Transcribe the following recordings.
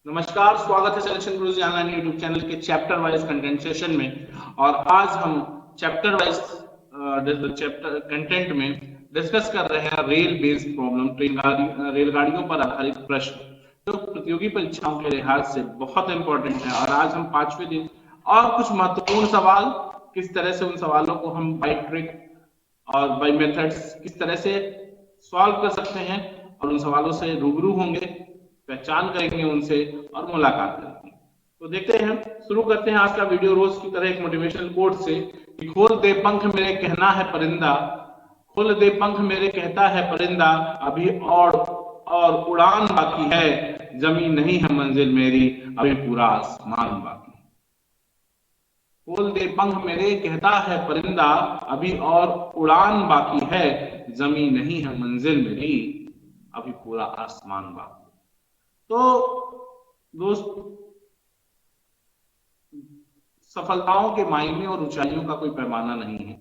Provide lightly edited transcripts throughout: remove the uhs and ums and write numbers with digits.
नमस्कार, स्वागत है सिलेक्शन गुरुजी ऑनलाइन यूट्यूब चैनल के चैप्टर वाइज कंटेंट सेशन में। और आज हम चैप्टर वाइज चैप्टर कंटेंट में डिस्कस कर रहे हैं रेल बेस्ड प्रॉब्लम, रेलगाड़ियों पर आधारित प्रश्न जो प्रतियोगी परीक्षाओं के लिहाज से बहुत इंपॉर्टेंट है। और आज हम 5वें दिन और कुछ महत्वपूर्ण सवाल, किस तरह से उन सवालों को हम बाय ट्रिक और बाय मेथड्स किस तरह से सॉल्व कर सकते हैं और उन सवालों से रूबरू होंगे, पहचान करेंगे उनसे और मुलाकात करेंगे। तो देखते हैं, शुरू करते हैं आज का वीडियो रोज की तरह एक मोटिवेशनल कोट से कि खोल दे पंख मेरे कहना है परिंदा, खोल दे पंख मेरे कहता है परिंदा, अभी और उड़ान बाकी है, जमीन नहीं है मंजिल मेरी, अभी पूरा आसमान बाकी। खोल दे पंख मेरे कहता है परिंदा, अभी और उड़ान बाकी है, जमीन नहीं है मंजिल मेरी, अभी पूरा आसमान बाकी। तो दोस्त, सफलताओं के मायने और ऊंचाइयों का कोई पैमाना नहीं है।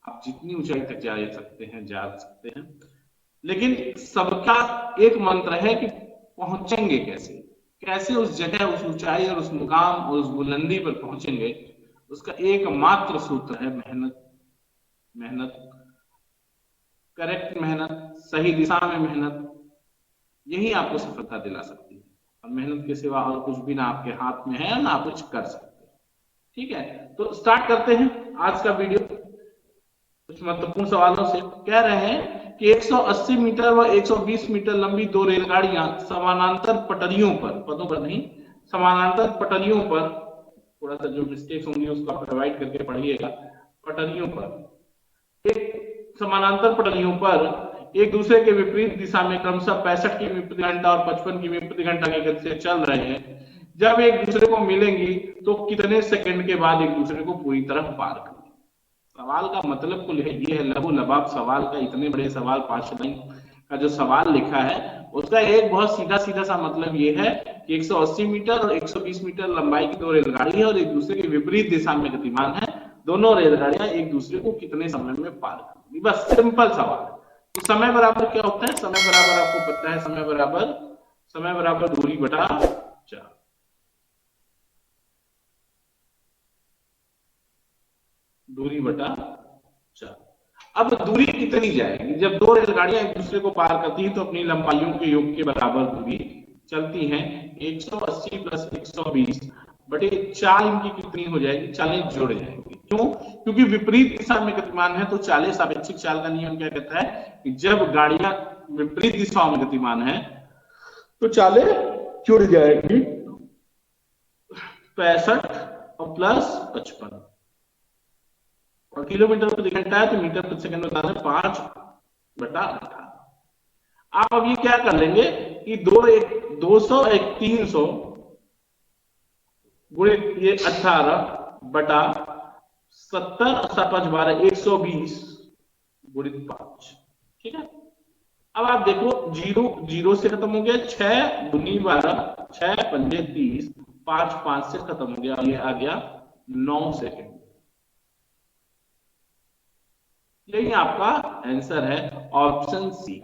आप जितनी ऊंचाई तक जा सकते हैं जा सकते हैं, लेकिन सबका एक मंत्र है कि पहुंचेंगे कैसे, कैसे उस जगह, उस ऊंचाई और उस मुकाम और उस बुलंदी पर पहुंचेंगे। उसका एकमात्र सूत्र है मेहनत। मेहनत, करेक्ट मेहनत, सही दिशा में मेहनत, यही आपको सफलता दिला सकती है। और मेहनत के सिवा और कुछ भी ना आपके हाथ में है ना आप कुछ कर सकते हैं। ठीक है, तो स्टार्ट करते हैं आज का वीडियो कुछ महत्वपूर्ण सवालों से। कह रहे हैं कि 180 मीटर व 120 मीटर लंबी दो रेलगाड़ियां समानांतर पटरियों पर, पदों पर नहीं, समानांतर पटरियों पर, थोड़ा सा जो मिस्टेक्स होंगी उसको आप अवॉइड करके पढ़िएगा, पटरियों पर, एक समानांतर पटरियों पर एक दूसरे के विपरीत दिशा में क्रमशः 65 किमी प्रति घंटा और 55 किमी प्रति घंटा की गति से चल रहे हैं। जब एक दूसरे को मिलेंगी तो कितने सेकंड के बाद एक दूसरे को पूरी तरह पार करेंगे। सवाल का मतलब कुल ये है, लघु लबाब सवाल का, इतने बड़े सवाल 5 लाइन का जो सवाल लिखा है उसका एक बहुत सीधा सीधा सा मतलब ये है कि 180 मीटर और 120 मीटर लंबाई की दो रेलगाड़ी है और एक दूसरे के विपरीत दिशा में गतिमान है। दोनों रेलगाड़ियां एक दूसरे को कितने समय में पार करेंगी, बस सिंपल सवाल है। तो समय बराबर क्या होता है? समय बराबर आपको पता है, समय बराबर दूरी बटा 4। दूरी बटा 4। अब दूरी कितनी जाएगी? जब दो रेलगाड़ियां एक दूसरे को पार करती हैं तो अपनी लंबाइयों के योग के बराबर दूरी चलती हैं। 180 प्लस 120 बटे 4 इनकी कितनी हो जाएगी? 40 जुड़ जाएंगी। क्यों? क्योंकि विपरीत दिशा में गतिमान है। तो 40, सापेक्षिक चाल का नियम क्या कहता है कि जब गाड़ियां विपरीत दिशाओं में गतिमान है तो 40 जुड़ जाएगी। 65 और प्लस 55 और किलोमीटर प्रति घंटा है तो मीटर प्रति सेकंड बता दें 5/18। आप अब ये क्या कर लेंगे कि 200 एक 300 गुणे ये 18/70 5 12 120 गुणित 5। ठीक है, अब आप देखो, जीरो जीरो से खत्म हो गया, 6 दूनी 12, 6 पंजे 30, 5 5 से खत्म हो गया, ये आ गया 9 सेकंड। यही आपका आंसर है, ऑप्शन सी।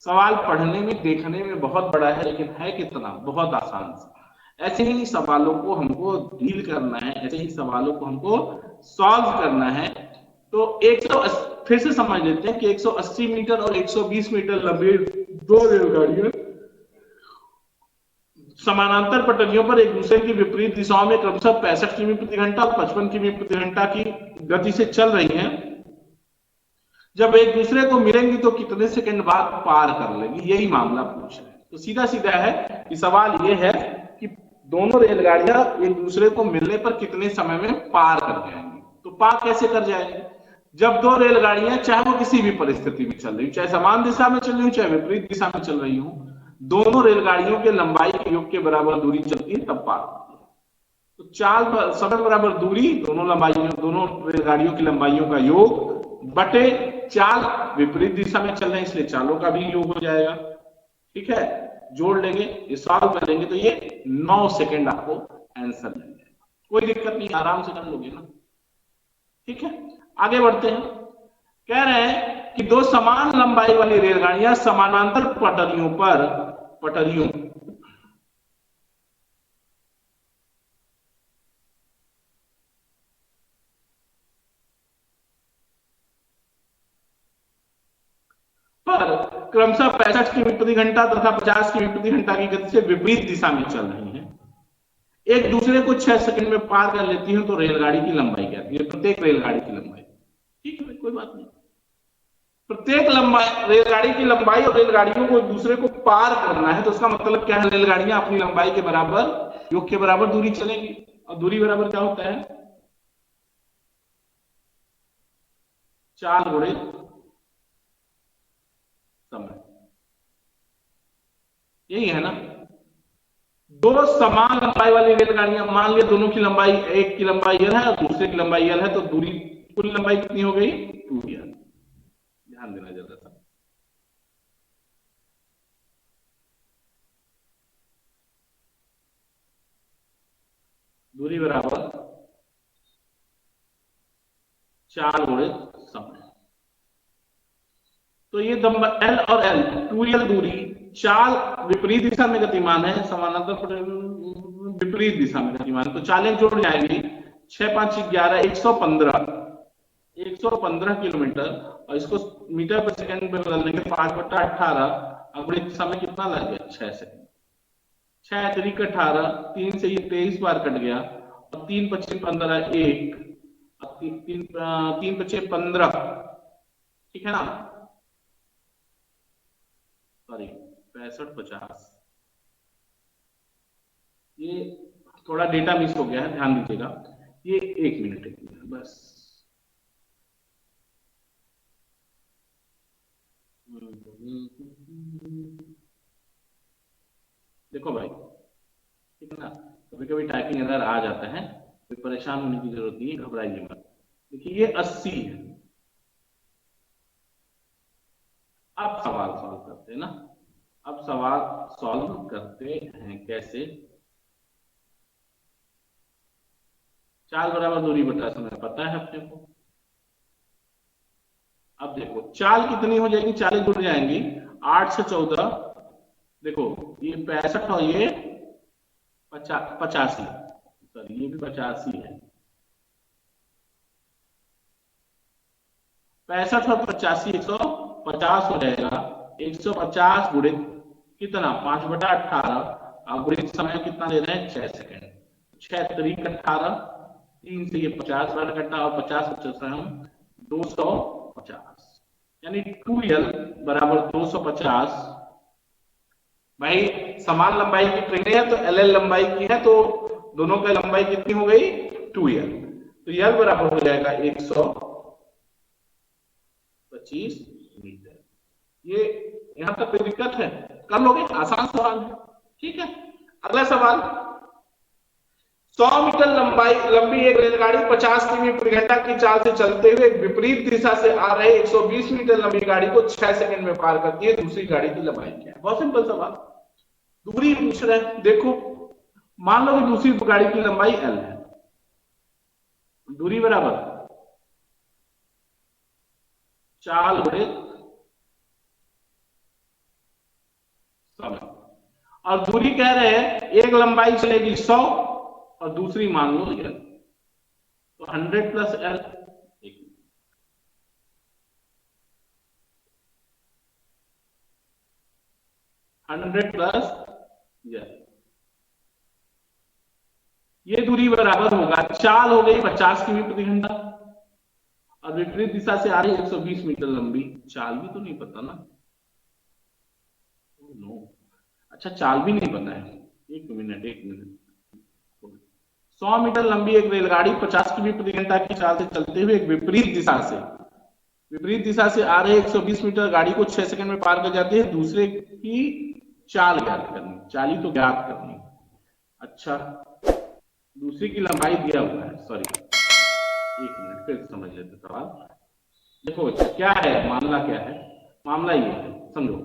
सवाल पढ़ने में देखने में बहुत बड़ा है, लेकिन है कितना? बहुत आसान सा। ऐसे ही सवालों को हमको डील करना है, ऐसे ही सवालों को हमको सॉल्व करना है। तो 180, फिर से समझ लेते हैं कि 180 मीटर और 120 मीटर लंबी दो रेलगाड़ियां समानांतर पटरियों पर एक दूसरे की विपरीत दिशाओं में क्रमशः 65 किमी प्रति घंटा और 55 किमी प्रति घंटा की गति से चल रही हैं। जब एक दूसरे को मिलेंगी तो कितने सेकंड बाद पार कर लेंगी, यही मामला पूछ रहे हैं। तो सीधा सीधा है कि सवाल ये है कि दोनों रेलगाड़ियां एक दूसरे को मिलने पर कितने समय में पार कर जाएंगी। तो पार कैसे कर जाएंगे? जब दो रेलगाड़ियां, चाहे वो किसी भी परिस्थिति में चल रही हो, चाहे समान दिशा में चल रही हो, चाहे विपरीत दिशा में चल रही हो, दोनों रेलगाड़ियों के लंबाई के योग के बराबर दूरी चलती है, तब पार। तो चाल समय बराबर दूरी, दोनों रेलगाड़ियों की लंबाइयों का योग बटे चाल, विपरीत दिशा में चल रहे हैं इसलिए चालों का भी योग हो जाएगा। ठीक है, जोड़ लेंगे, ये सॉल्व कर लेंगे तो ये 9 सेकंड आपको आंसर मिल जाएगा। कोई दिक्कत नहीं, आराम से कर लोगे ना। ठीक है, आगे बढ़ते हैं। कह रहे हैं कि दो समान लंबाई वाली रेलगाड़ियां समानांतर पटरियों पर क्रमशः 65 किमी प्रति घंटा तथा 50 किमी प्रति घंटा की गति से विपरीत दिशा में चल रही हैं, एक दूसरे को 6 सेकंड में पार कर लेती हैं, तो रेलगाड़ी की लंबाई क्या है? प्रत्येक रेलगाड़ी की लंबाई। ठीक है, कोई बात नहीं। प्रत्येक लंबाई, रेलगाड़ी की लंबाई और रेलगाड़ियों को एक दूसरे को पार करना है, तो उसका मतलब क्या है? रेलगाड़ियां अपनी लंबाई के बराबर, योग के बराबर दूरी चलेंगी। और दूरी बराबर क्या होता है? 4 गुणे समय। यही है ना? दो समान लंबाई वाली रेलगाड़ियां, मान लिया दोनों की लंबाई, एक की लंबाई एल है और दूसरे की लंबाई एल है, तो दूरी, कुल लंबाई कितनी हो गई? 2l। ध्यान देना जरा सा। दूरी बराबर 4 गुणे समय। तो ये एल और एल, 2l दूरी, चाल विपरीत दिशा में गतिमान है, समानांतर विपरीत दिशा में गतिमान, तो चालें जुड़ जाएंगी। 6 5 11, 115 किलोमीटर, और इसको मीटर पर सेकंड में बदलने के 5/18, अगले समय कितना लग गया? 6 सेकंड। 6 3 18, 3 से ये 23 बार कट गया, और 3 25 15 1, 3 25 15, ठीक है ना? सॉरी, 65 50, ये थोड़ा डेटा मिस हो गया है, ध्यान दीजिएगा। ये 1 मिनट बस। देखो भाई, ठीक है ना, कभी कभी टाइपिंग एरर आ जाता है, कोई परेशान होने की जरूरत नहीं है, घबराइए मत। देखिए ये 80 है। अब सवाल सॉल्व करते हैं ना, अब सवाल सॉल्व करते हैं कैसे? चाल बराबर दूरी बटा समय पता है अपने को। अब देखो चाल कितनी हो जाएगी? चालें जुड़ जाएंगी, 8 से 14, देखो ये 65 और ये 85, सॉरी ये भी 85 है। 65 और 85 150 हो जाएगा। 150 गुणित कितना? 5/18, और गुणित समय कितना दे रहे हैं? 6 सेकंड। 6 3 18, 3 से ये 50 बार कटा, और 50 50 हम 250, यानी 2l बराबर 250। भाई समान लंबाई की ट्रेनें है, तो एल लंबाई की है, तो दोनों की लंबाई कितनी हो गई? 2l। तो l बराबर हो जाएगा 125 मीटर। ये यहां तक कोई दिक्कत है? कर लोगे, आसान सवाल है। ठीक है, अगला सवाल। 100 मीटर लंबी एक रेलगाड़ी 50 किमी प्रति घंटा की चाल से चलते हुए एक विपरीत दिशा से आ रहे 120 मीटर लंबी गाड़ी को 6 सेकंड में पार करती है, दूसरी गाड़ी की लंबाई क्या है? बहुत सिंपल सवाल, दूरी पूछ रहे हैं। देखो मान लो कि दूसरी गाड़ी की लंबाई एल है, दूरी बराबर चाल गुणे समय, और दूरी कह रहे हैं एक लंबाई चलेगी 100 और दूसरी मान लो एल, तो 100 प्लस एल। 100 प्लस एल, ये दूरी बराबर होगा, चाल हो गई 50 किमी प्रति घंटा, और विपरीत दिशा से आ रही 120 मीटर लंबी। चाल भी तो नहीं पता ना? नो, अच्छा चाल भी नहीं पता है। एक मिनट 100 मीटर लंबी एक रेलगाड़ी 50 किमी प्रति घंटा की चाल से चलते हुए एक विपरीत दिशा से आ रहे 120 मीटर गाड़ी को 6 सेकंड में पार कर जाती है, दूसरे की चाल ज्ञात करनी, चाली तो ज्ञात करनी। अच्छा, दूसरी की लंबाई दिया हुआ है, सॉरी 1 मिनट फिर समझ लेते सवाल। देखो क्या है मामला, क्या है मामला? ये है, समझो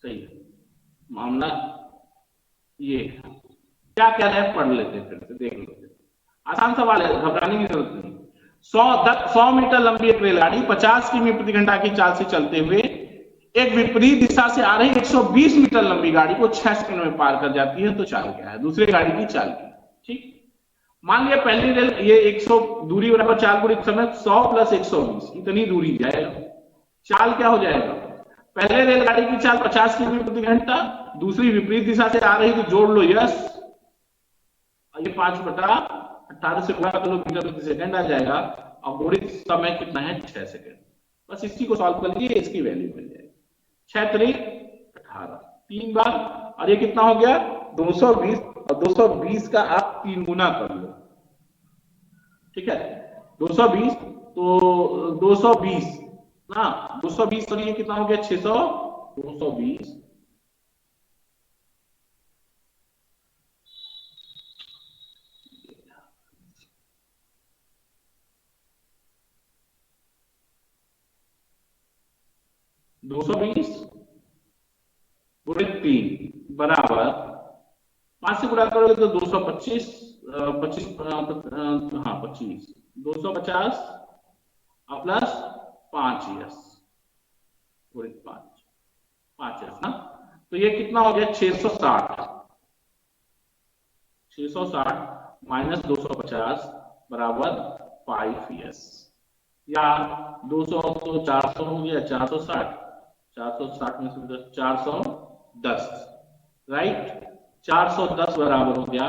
सही है मामला। ये क्या कह रहे हैं पढ़ लेते हैं, फिर से देख लेते हैं, आसान सवाल है, घबराने की जरूरत नहीं। 100 मीटर लंबी एक रेलगाड़ी 50 किमी प्रति घंटा की चाल से चलते हुए एक विपरीत दिशा से आ रही 120 मीटर लंबी गाड़ी को 6 सेकंड में पार कर जाती है, तो चाल क्या है? दूसरी गाड़ी की चाल की। ठीक, मान लिया पहली रेल ये 100, दूरी बराबर चाल गुणित समय, 100 प्लस 120, इतनी दूरी जाएगा, चाल क्या हो जाएगा? पहले रेलगाड़ी की चाल 50 किमी प्रति घंटा, दूसरी विपरीत दिशा से आ रही तो जोड़ लो यस, ये 5/18 से गुणा कर लो, मीटर प्रति सेकंड आ जाएगा। और घूर्णित समय कितना है 6 सेकंड। बस इसी को सॉल्व कर लीजिए, इसकी वैल्यू मिल जाएगी 6 3 18 3 बार, और ये कितना हो गया 220, और 220 का आप 3 गुना कर लो, ठीक है 220, तो 220 ना 220, और ये कितना हो गया 600, 220 220 गुणे 3 बराबर 5 से गुणा करोगे तो 225, 25 हाँ 25, 250 प्लस 5 यस गुणे 5 यस ना, तो ये कितना हो गया 660, 660 माइनस 250 बराबर 5 यस, या 200 तो 400 हो गया 460, 460 में से 410 राइट, 410 बराबर हो गया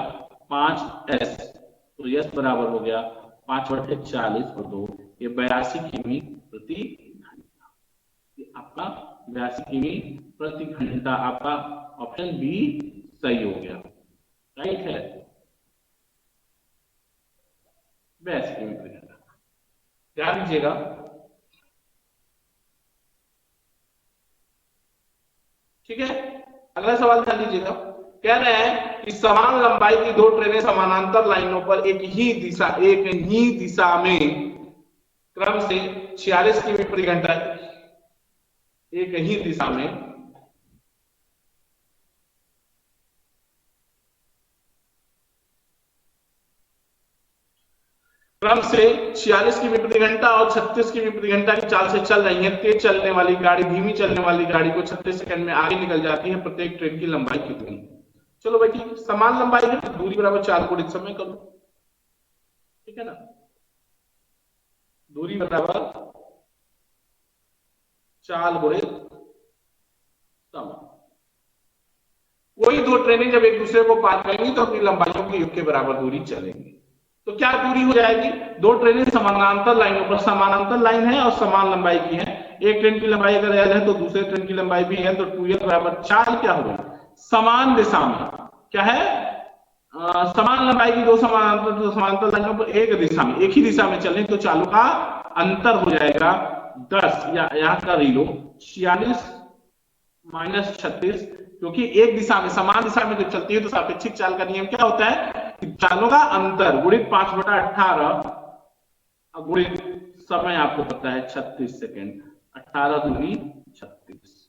5s, तो यस बराबर हो गया 5/40 और 2, ये 82 किमी प्रति घंटा, ये आपका 82 किमी प्रति घंटा, आपका ऑप्शन बी सही हो गया, राइट है 82 किमी प्रति घंटा। ध्यान दीजिएगा, ठीक है अगला सवाल ध्यान दीजिएगा, कह रहे हैं कि समान लंबाई की दो ट्रेनें समानांतर लाइनों पर एक ही दिशा में क्रम से 46 किमी प्रति घंटा, एक ही दिशा में क्रम से 46 किमी प्रति घंटा और 36 किमी प्रति घंटा की चाल से चल रही है। तेज चलने वाली गाड़ी धीमी चलने वाली गाड़ी को 36 सेकंड में आगे निकल जाती है। प्रत्येक ट्रेन की लंबाई कितनी? चलो भाई ठीक, समान लंबाई है तो दूरी बराबर 4 गुणित समय करो, ठीक है ना, दूरी बराबर 4 गुणित समय। कोई दो ट्रेनें जब एक दूसरे को पार करेंगी तो अपनी लंबाइयों के योग के बराबर दूरी चलेंगी। तो क्या दूरी हो जाएगी? दो ट्रेनें समानांतर लाइनों पर, समानांतर लाइन है और समान लंबाई की है। एक ट्रेन की लंबाई अगर L है तो दूसरे ट्रेन की लंबाई भी है, तो 2L बराबर 4 क्या होगा? समान दिशा में क्या है? समान लंबाई की दो समानांतर लाइनों पर एक दिशा में, एक ही दिशा में चलें तो चालों का अंतर हो जाएगा 10, या यहां का रीलो 46 माइनस 36, क्योंकि एक दिशा में समान दिशा में जब चलती है तो सापेक्षिक चाल का नियम क्या होता है कि चालों का अंतर गुणित 5/18 गुणित समय आपको पता है 36 सेकेंड, 18 दूनी 36,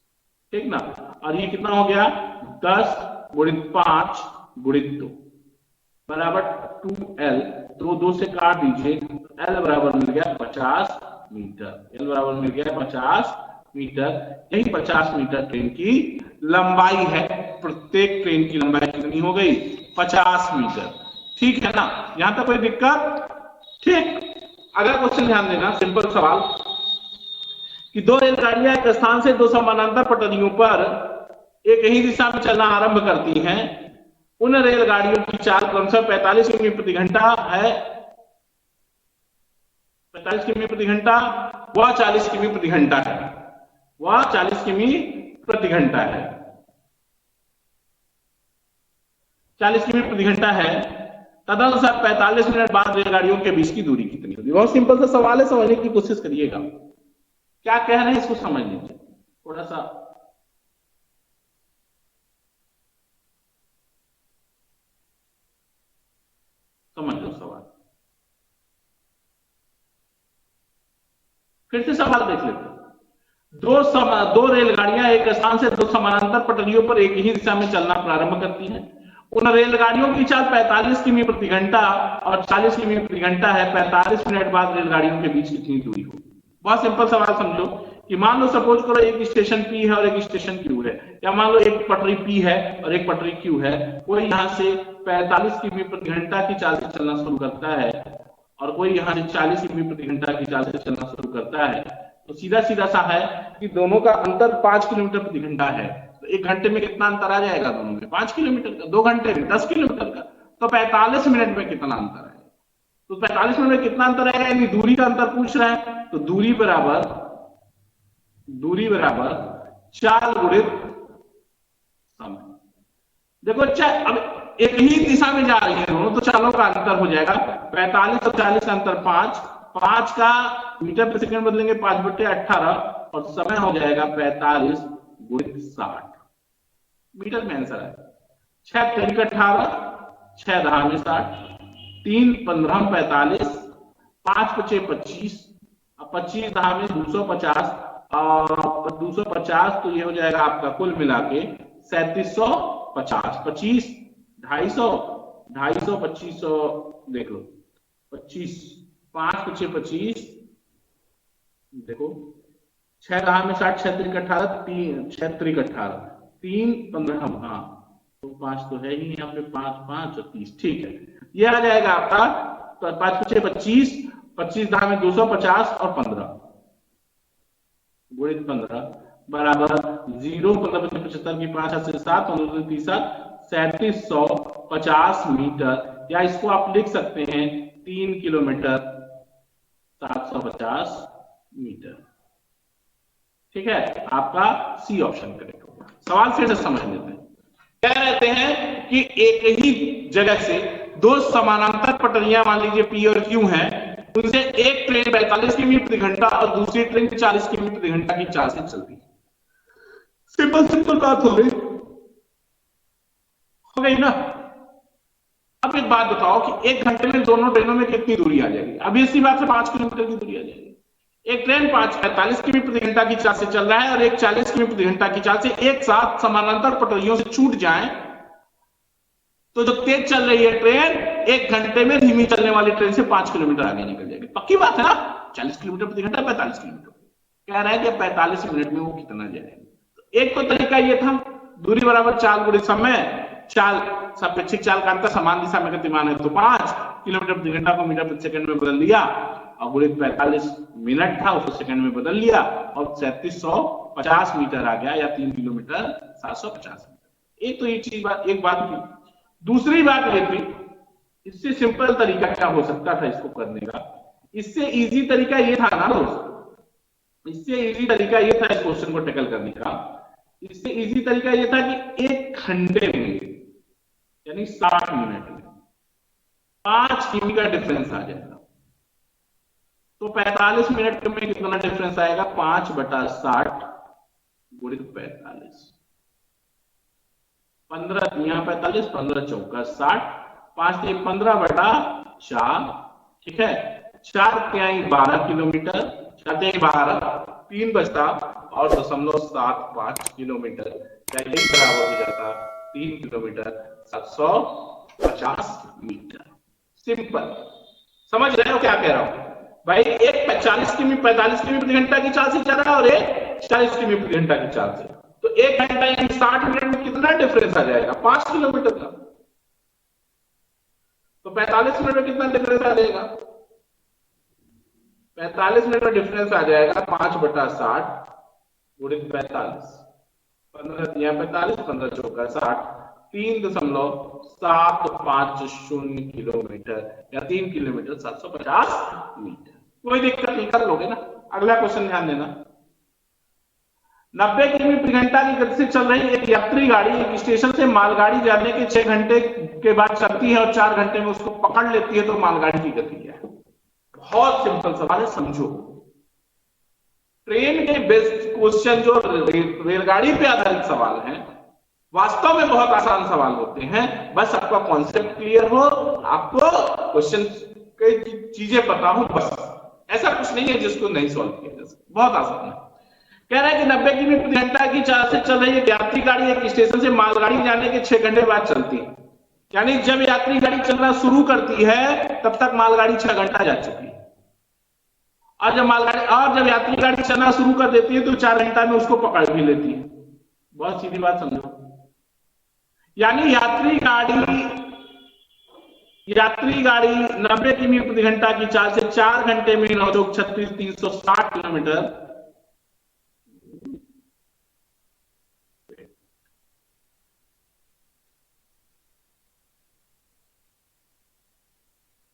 ठीक ना। और ये कितना हो गया? 10 गुणित 5 गुणित 2 बराबर 2L, तो 2 से काट दीजिए, L बराबर मिल गया 50 मीटर, L बराबर मिल गया 50 मीटर। यही 50 मीटर ट्रेन की लंबाई है। प्रत्येक ट्रेन की लंबाई कितनी हो गई? 50 मीटर, ठीक है ना। यहां तक कोई दिक्कत? ठीक। अगला क्वेश्चन ध्यान देना, सिंपल सवाल कि दो रेलगाड़ियां एक स्थान से दो समानांतर पटरियों पर एक ही दिशा में चलना आरंभ करती हैं। उन रेलगाड़ियों की चाल क्रमशः 45 किमी प्रति घंटा है, 45 किमी प्रति घंटा व 40 किमी प्रति घंटा है, वह 40 किमी प्रति घंटा है, 40 किमी प्रति घंटा है। तदनुसार 45 मिनट बाद रेलगाड़ियों के बीच की दूरी कितनी होगी? बहुत सिंपल सा सवाल है, समझने की कोशिश करिएगा। क्या कह रहे हैं इसको समझ लीजिए थोड़ा सा। समझ लो सवाल, फिर से सवाल देख लेते हैं। दो रेलगाड़ियां एक स्थान से दो समानांतर पटरियों पर एक ही दिशा में चलना प्रारंभ करती हैं। उन रेलगाड़ियों की चाल 45 किमी प्रति घंटा और 40 किमी प्रति घंटा है। 45 मिनट बाद रेलगाड़ियों के बीच कितनी दूरी होगी? बहुत सिंपल सवाल समझो कि मान लो सपोज करो एक स्टेशन P है और एक स्टेशन Q है, या मान लो एक पटरी P है और एक पटरी Q है। कोई यहां से 45 किमी प्रति घंटा की चाल से चलना शुरू करता है और कोई यहां से 40 किमी प्रति घंटा की चाल से चलना शुरू करता है। तो सीधा सीधा सा है कि दोनों का अंतर 5 किलोमीटर प्रति घंटा है, तो 1 घंटे में कितना अंतर आ जाएगा दोनों में? 5 किलोमीटर का। 2 घंटे में 10 किलोमीटर का। तो 45 मिनट में कितना अंतर है? तो 45 मिनट में कितना अंतर आएगा, यानी दूरी का अंतर पूछ रहा है, तो दूरी बराबर 4 गुणित समय। देखो अच्छा, अब एक ही दिशा में जा रही है दोनों, तो चालों का अंतर हो जाएगा 45 और 40 का अंतर 5 का मीटर प्रति सेकंड बदलेंगे 5/18 और समय हो जाएगा 45 गुणित 60 मीटर में आंसर है। 6 3 18, 6 10 में 60, 3 15 45, 5 5 25, 25 10 में 250 और 250, तो ये हो जाएगा आपका कुल मिला के 3750। 25 250, 250 2500 देख लो, 25 5 5 25, देखो 6 10 में 60, 6 3 18, 6 3 18, 3 15, हाँ तो 5 तो है ही यहाँ पे, 5 5 और 30, ठीक है। ये आ जाएगा आपका 5 5 25, 25 10 में 250 और 15 गुणित 15 बराबर 0 15 75 की 5 से 7 15 30 3750 मीटर, या इसको आप लिख सकते हैं 3 किलोमीटर 750 मीटर। ठीक है, आपका सी ऑप्शन करेक्ट होगा। सवाल फिर से समझ लेते हैं। कह रहते हैं कि एक ही जगह से दो समानांतर पटरियां मान लीजिए पी और क्यू हैं, उनसे एक ट्रेन 45 किमी प्रति घंटा और दूसरी ट्रेन 40 किमी प्रति घंटा की चाल से चलती है। सिंपल बात हो गई ना। अब एक बात बताओ कि 1 घंटे में दोनों ट्रेनों में कितनी दूरी आ जाएगी? अभी इसी बात से 5 किलोमीटर की दूरी आ जाएगी। एक ट्रेन 45 किमी प्रति घंटा की चाल से चल रहा है और एक 40 किमी प्रति घंटा की चाल से एक साथ समानांतर पटरियों से छूट जाए, तो जो तेज चल रही है ट्रेन 1 घंटे में धीमी चलने वाली ट्रेन से 5 किलोमीटर आगे निकल जाएगी। पक्की बात है ना? 40 किलोमीटर प्रति घंटा 45 किलोमीटर, कह रहा है कि 45 मिनट में वो कितना जाएगा। तो एक तो तरीका ये था, दूरी बराबर 4 गुणित समय, चाल सापेक्षिक चाल का अंतर समान दिशा में गतिमान है तो 5 किलोमीटर प्रति घंटा को मीटर प्रति सेकंड में बदल दिया और गुणित 45 मिनट था उसको सेकंड में बदल लिया और 3750 मीटर आ गया, या 3 किलोमीटर 750 मीटर। एक तो ये चीज एक बात थी। दूसरी बात ये थी, इससे सिंपल तरीका क्या हो सकता था इसको करने का? इससे इजी तरीका ये था ना दोस्तों, इससे इजी तरीका ये था इस क्वेश्चन को टैकल करने का। इससे इजी तरीका ये था कि 1 घंटे में यानी 60 मिनट में 5 किमी का डिफरेंस आ जाएगा। तो 45 मिनट में कितना डिफरेंस आएगा? 5/60 गुणित 45, 15 यहाँ 45, 15 चौका 60, 5 3 15/4, ठीक है। 4 तिहाई 12 किलोमीटर, 4 तिहाई 12, 3 बचता और 0.75 किलोमीटर, यही बराबर हो जाता 3 किलोमीटर 750 मीटर। सिंपल, समझ रहे हो क्या कह रहा हूं भाई? एक 45 किमी प्रति घंटा की चाल से चल रहा है और एक 40 किमी प्रति घंटा की चाल से, तो 1 घंटा यानी 60 मिनट में कितना डिफरेंस आ जाएगा? 5 किलोमीटर का। तो 45 मिनट में कितना डिफरेंस आ जाएगा? 45 मिनट में डिफरेंस आ जाएगा 5/60 गुणित 45, 15 तिहाई 45, 15 चौका 60, 3.750 किलोमीटर या 3 किलोमीटर 750 मीटर। कोई दिक्कत नहीं, कर लोगे ना। अगला क्वेश्चन ध्यान देना। 90 किमी प्रति घंटा की गति से चल रही एक यात्री गाड़ी एक स्टेशन से मालगाड़ी जाने के 6 घंटे के बाद चलती है और 4 घंटे में उसको पकड़ लेती है, तो मालगाड़ी की गति क्या है? बहुत सिंपल सवाल है, समझो। ट्रेन के बेस्ट क्वेश्चन जो रेलगाड़ी पे आधारित सवाल हैं, वास्तव में बहुत आसान सवाल होते हैं। बस आपका कॉन्सेप्ट क्लियर हो, आपको क्वेश्चन की चीजें पता हो, बस। ऐसा कुछ नहीं है जिसको नहीं सॉल्व किया जा सकता, बहुत आसान है। कह रहा है कि 90 किमी प्रति घंटा की चाल से चल रही एक यात्री गाड़ी एक स्टेशन से मालगाड़ी जाने के 6 घंटे बाद चलती है, यानी जब यात्री गाड़ी चलना शुरू करती है तब तक मालगाड़ी 6 घंटा जा चुकी है, और जब यात्री गाड़ी चलना शुरू कर देती है तो 4 घंटा में उसको पकड़ भी लेती है। बहुत सीधी बात समझो, यानी यात्री गाड़ी 90 किमी प्रति घंटा की चाल से 4 घंटे में 9 36 360 किलोमीटर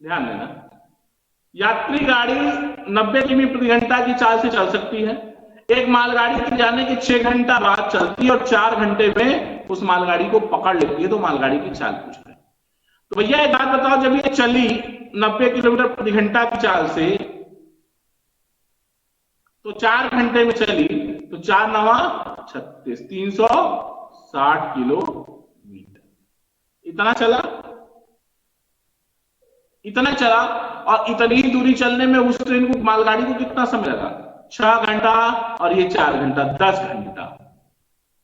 ध्यान देना, यात्री गाड़ी 90 किमी प्रति घंटा की चाल से चल सकती है। एक मालगाड़ी के जाने के 6 घंटा बाद चलती है और 4 घंटे में उस मालगाड़ी को पकड़ लेती है, तो मालगाड़ी की चाल पूछ रहे हैं। तो भैया एक बात बताओ, जब ये चली 90 किलोमीटर प्रति घंटा की चाल से, तो 4 घंटे में चली, तो 4 नवा 36, 360 किलोमीटर इतना चला, इतना चला। और इतनी दूरी चलने में उस ट्रेन को, मालगाड़ी को कितना समय लगा? 6 घंटा, और ये 4 घंटा, 10 घंटा।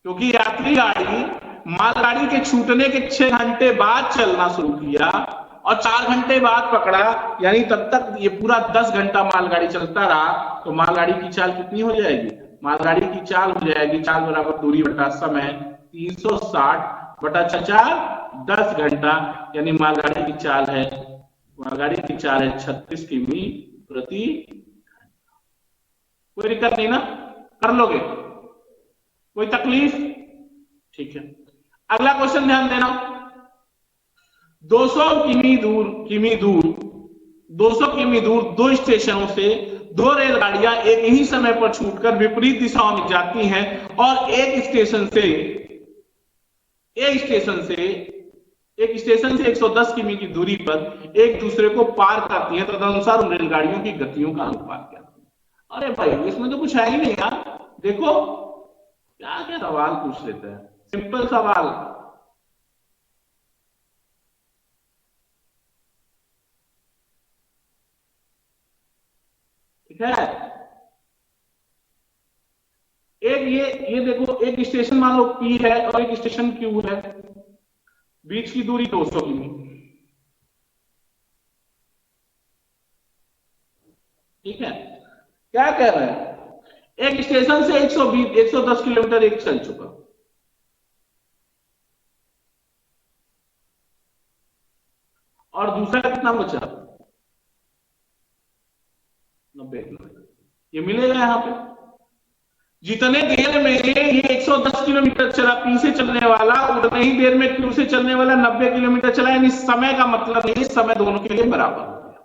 क्योंकि यात्री गाड़ी मालगाड़ी के छूटने के 6 घंटे बाद चलना शुरू किया और 4 घंटे बाद पकड़ा, यानी तब तक ये पूरा 10 घंटा मालगाड़ी चलता रहा। तो मालगाड़ी की चाल कितनी हो जाएगी? मालगाड़ी की चाल हो जाएगी, चाल बराबर दूरी बटा समय, 360 बटा 4, 10 घंटा। यानी मालगाड़ी की चाल है 36 किमी प्रति। कोई दिक्कत नहीं ना? कर लोगे? कोई तकलीफ? ठीक है। अगला क्वेश्चन ध्यान देना। 200 किमी दूर 2 स्टेशनों से 2 रेलगाड़ियां एक ही समय पर छूटकर विपरीत दिशाओं में जाती हैं और एक स्टेशन से 110 किमी की दूरी पर एक दूसरे को पार करती हैं। तदनुसार उन रेलगाड़ियों की गतियों का अनुपात क्या है? अरे भाई, इसमें तो कुछ है ही नहीं यार। देखो क्या क्या सवाल पूछ लेते हैं, सिंपल सवाल। ठीक है, ये देखो, एक स्टेशन मान लो P है और एक स्टेशन Q है, बीच की दूरी 200 किमी। ठीक है, क्या कह रहे हैं? एक स्टेशन से 110 किलोमीटर एक चल चुका, और दूसरा कितना बचा? 90 किलोमीटर। ये मिलेगा यहां पे। जितने देर में ये 110 किलोमीटर चला P से चलने वाला, उतने ही देर में Q से चलने वाला 90 किलोमीटर चला। यानी समय का मतलब नहीं, समय दोनों के लिए बराबर हो गया।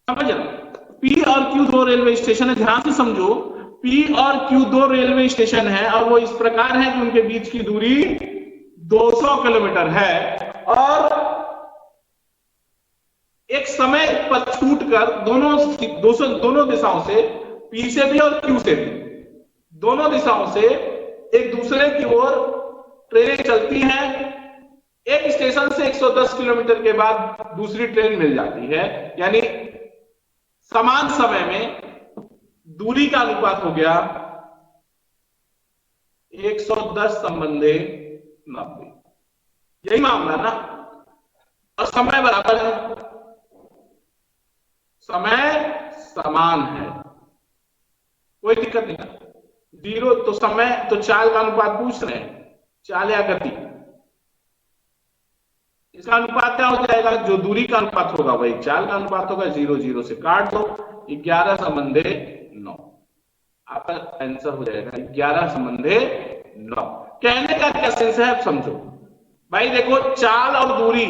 समझ रहे? P और Q 2 रेलवे स्टेशन है, ध्यान से समझो। P और Q 2 रेलवे स्टेशन है और वो इस प्रकार है कि उनके बीच की दूरी 200 किलोमीटर है, और एक समय पर छूटकर दोनों दिशाओं से, P से भी और Q से भी, दोनों दिशाओं से एक दूसरे की ओर ट्रेनें चलती हैं। एक स्टेशन से 110 किलोमीटर के बाद दूसरी ट्रेन मिल जाती है। यानी समान समय में दूरी का अनुपात हो गया 110 संबंधे 90। यही मामला ना? और समय बराबर है, समय समान है, कोई दिक्कत नहीं। 0 तो समय, तो चाल का अनुपात पूछ रहे हैं, चाल या गति, इसका अनुपात क्या हो जाएगा? जो दूरी का अनुपात होगा वही चाल का अनुपात होगा। 0 0 से काट दो, 11 संबंधे 9। आपका आंसर हो जाएगा 11 संबंधे 9। कहने का क्या सेंस है, आप समझो भाई। देखो, चाल और दूरी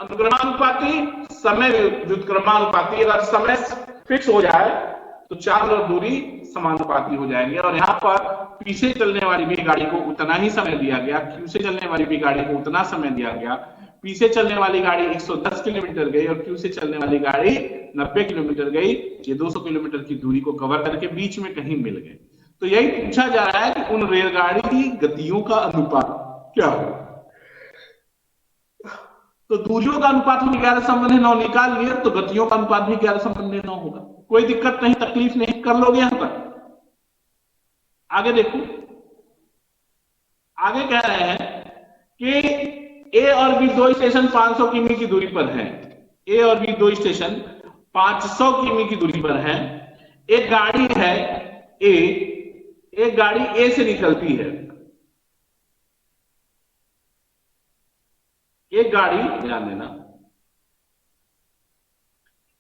अनुक्रमानुपाती, समय व्युत्क्रमानुपाती। अगर समय फिक्स हो जाए तो चाल और दूरी समानुपाती हो जाएंगे। और यहाँ पर P से चलने वाली भी गाड़ी को उतना ही समय दिया गया, Q से चलने वाली भी गाड़ी को उतना समय दिया गया। P से चलने वाली गाड़ी 110 किलोमीटर गई और Q से चलने वाली गाड़ी 90 किलोमीटर गई। ये 200 किलोमीटर की दूरी को कवर करके बीच में कहीं मिल गए। तो यही पूछा जा रहा है कि उन रेलगाड़ी की गतियों का अनुपात क्या होगा। तो दूरियों का अनुपात हम 11 संबंधे 9 निकाल लिए, तो गतियों का अनुपात भी 11 संबंधे 9 होगा। कोई दिक्कत नहीं, तकलीफ नहीं, कर लोगे यहां तक। आगे देखो, आगे कह रहे हैं कि A और B 2 स्टेशन 500 किमी की दूरी पर हैं। A और B 2 स्टेशन 500 किमी की दूरी पर हैं। एक गाड़ी है A, एक गाड़ी A से निकलती है। एक गाड़ी, ध्यान देना,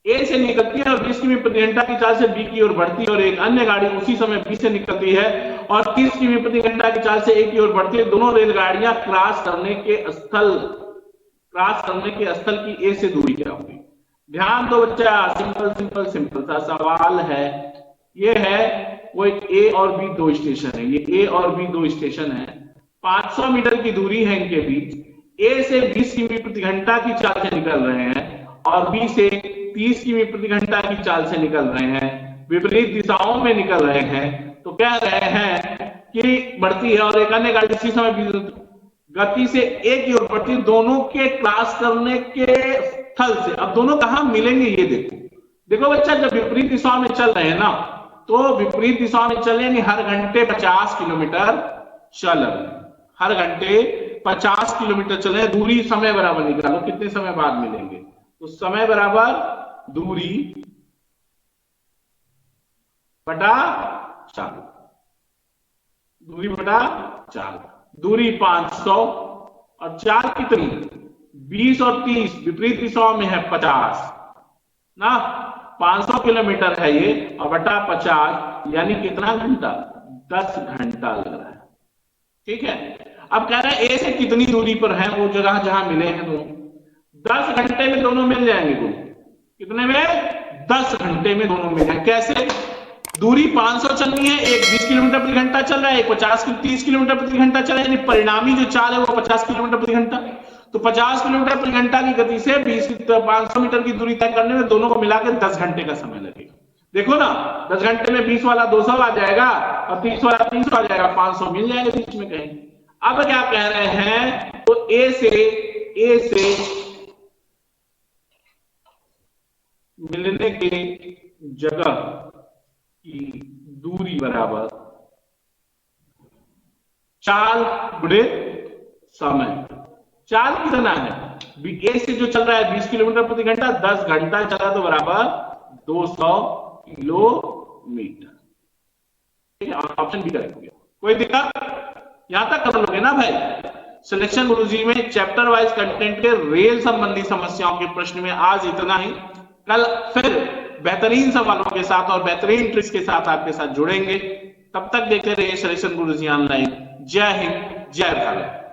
A से निकलती है और 20 किमी प्रति घंटा की चाल से B की ओर बढ़ती है, और एक अन्य गाड़ी उसी समय B से निकलती है और 30 किमी प्रति घंटा की चाल से एक की ओर बढ़ती है। दोनों रेलगाड़ियां क्रॉस करने के स्थल की ए से दूरी क्या होगी? ध्यान दो बच्चा, सिंपल सिंपल सिंपल सा सवाल है। ये है कोई ए और बी दो स्टेशन है, ये ए और बी दो स्टेशन है, 500 मीटर की दूरी है इनके बीच। ए से 20 किमी प्रति घंटा की चाल से निकल रहे हैं और बी से 30 किमी प्रति घंटा की चाल से निकल रहे हैं, विपरीत दिशाओं में निकल रहे हैं। तो कह रहे हैं कि बढ़ती है और एक अन्य गाड़ी इसी समय गति से एक की ओर बढ़ती है, दोनों के क्रॉस करने के स्थल से। अब दोनों कहां मिलेंगे ये देखो। देखो बच्चा, जब विपरीत दिशा में चल रहे हैं ना, तो विपरीत दिशा में चले यानी हर घंटे 50 किलोमीटर चल रहे हैं, हर घंटे 50 किलोमीटर चले, दूरी समय बराबर निकालो कितने समय बाद मिलेंगे। तो समय बराबर दूरी बटा चाल, दूरी बटा चाल। दूरी 500 और चाल कितनी? 20 और 30, विपरीत दिशाओं में है 50 ना, 500 किलोमीटर है ये और बटा 50 यानी कितना घंटा? 10 घंटा लग रहा है। ठीक है, अब कह रहे हैं ए से कितनी दूरी पर है वो जगह जहां मिले हैं दोनों? 10 घंटे में दोनों मिल जाएंगे। दोनों कितने में? 10 घंटे में दोनों मिल जाएंगे। कैसे? दूरी 500 चलनी है, एक 20 किलोमीटर प्रति घंटा चल रहा है, एक 30 किलोमीटर प्रति घंटा चल रहा है, यानी परिणामी जो चाल है वो 50 किलोमीटर प्रति घंटा। तो 50 किलोमीटर प्रति घंटा की गति से 500 मीटर की दूरी तय करने में दोनों को मिलाकर 10 घंटे का समय लगेगा। देखो ना, 10 घंटे में 20 वाला 200 आ जाएगा और 30 वाला 300 आ जाएगा, 500 मिल जाएगा बीच में कहीं। अब क्या कह रहे हैं? तो ए से मिलने के जगह की दूरी बराबर चाल गुणे समय। चाल कितना है? ए से जो चल रहा है 20 किलोमीटर प्रति घंटा, 10 घंटा चला तो बराबर 200 किलोमीटर। ठीक है, ऑप्शन बी करेंगे। कोई दिक्कत? यहां तक कर लोगे ना भाई? सिलेक्शन गुरुजी में चैप्टर वाइज कंटेंट के रेल संबंधी समस्याओं के प्रश्न में आज इतना ही। कल फिर बेहतरीन सवालों के साथ और बेहतरीन ट्रिक्स के साथ आपके साथ जुड़ेंगे। तब तक देखते रहिए सिलेक्शन गुरुजी ऑनलाइन। जय हिंद, जय भारत।